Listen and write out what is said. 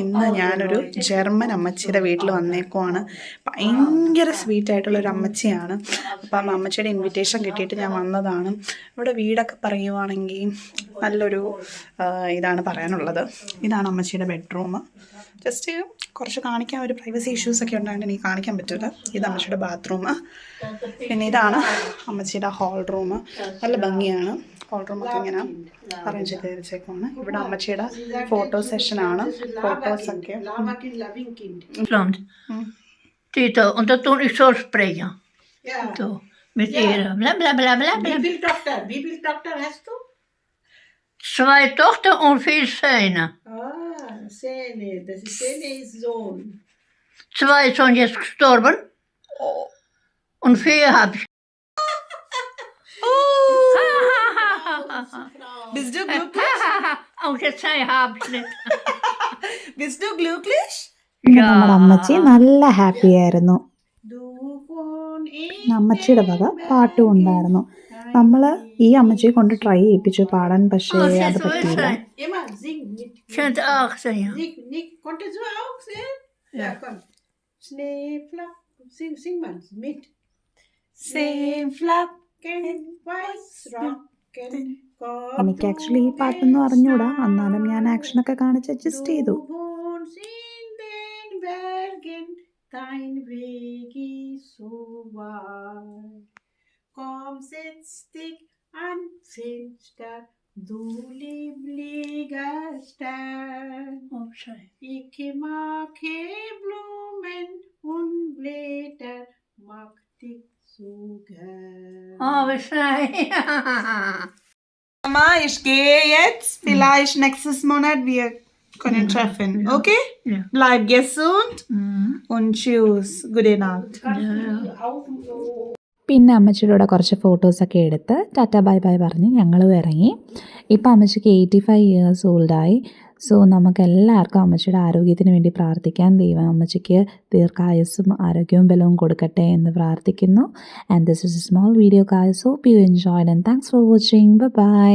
ഇന്ന് ഞാനൊരു ജർമ്മൻ അമ്മച്ചിയുടെ വീട്ടിൽ വന്നേക്കുവാണ്. ഭയങ്കര സ്വീറ്റായിട്ടുള്ളൊരു അമ്മച്ചിയാണ്. അപ്പം അമ്മച്ചിയുടെ ഇൻവിറ്റേഷൻ കിട്ടിയിട്ട് ഞാൻ വന്നതാണ്. ഇവിടെ വീടൊക്കെ പറയുവാണെങ്കിൽ നല്ലൊരു ഇതാണ് പറയാനുള്ളത്. ഇതാണ് അമ്മച്ചിയുടെ ബെഡ്റൂം. ജസ്റ്റ് കുറച്ച് കാണിക്കാൻ ഒരു പ്രൈവസി ഇഷ്യൂസൊക്കെ ഉണ്ടായിട്ട് എനിക്ക് കാണിക്കാൻ പറ്റില്ല. ഇത് അമ്മച്ചിയുടെ ബാത്റൂം. പിന്നെ ഇതാണ് അമ്മച്ചിയുടെ ഹോൾ റൂം. നല്ല ഭംഗിയാണ്. ഹോൾ റൂമൊക്കെ ഇങ്ങനെ അറേഞ്ച് ചെയ്ത് വെച്ചേക്കുവാണ്. ഇവിടെ അമ്മച്ചിയുടെ ഫോട്ടോ സെഷനാണ്. ഫോട്ടോസൊക്കെ Tito, und dat toen ik zo spreken. Ja. Zo, met eren. Bla bla bla bla bla. Wie viel Tochter hast du? 2 Tochter und 4 Söhne. Söhne. Das ist Söhne ist Sohn. 2 sind jetzt gestorben. Und 4 habe ich. Bist du glücklich? Auch jetzt 2 habe ich nicht. Bist du glücklich? നമ്മുടെ അമ്മച്ചി നല്ല happy ആയിരുന്നു. അമ്മച്ചിയുടെ വക പാട്ടും ഉണ്ടായിരുന്നു. നമ്മൾ ഈ അമ്മച്ചിയെ കൊണ്ട് ട്രൈ ചെയ്യിപ്പിച്ചു പാടാൻ, പക്ഷേ അത് പറ്റിയില്ല. Könnt auch singen. Konntest du auch singen? Ja, komm. Schneeflocken, sing mal mit. Schneeflocken, Weißrocken. എനിക്ക് ആക്ച്വലി ഈ പാട്ടൊന്നും അറിഞ്ഞൂടാ. എന്നാലും ഞാൻ ആക്ഷനൊക്കെ കാണിച്ച് അഡ്ജസ്റ്റ് ചെയ്തു. Dein Weg ist so weit. Komm, setz dich ans Fenster, du lieblicher Stern. Oh, schön. Ich mag Blumen und Blätter, mag dich so gern. Oh, wie schön. Mama, ich gehe jetzt. Vielleicht nächstes Monat wir können treffen. Okay? Ja. Bleib gesund und tschüss. Gute Nacht. പിന്നെ അമ്മച്ചിയുടെ കൂടെ കുറച്ച് ഫോട്ടോസൊക്കെ എടുത്ത് Tata bye bye പറഞ്ഞ് ഞങ്ങളും ഇറങ്ങി. ഇപ്പം അമ്മച്ചിക്ക് 85 years ഓൾഡായി. സോ നമുക്ക് എല്ലാവർക്കും അമ്മച്ചിയുടെ ആരോഗ്യത്തിന് വേണ്ടി പ്രാർത്ഥിക്കാൻ. ദൈവം അമ്മച്ചിക്ക് ദീർഘായുസ്സും ആരോഗ്യവും ബലവും കൊടുക്കട്ടെ എന്ന് പ്രാർത്ഥിക്കുന്നു. And this is a small video guys. Hope you enjoyed and thanks for watching. Bye by.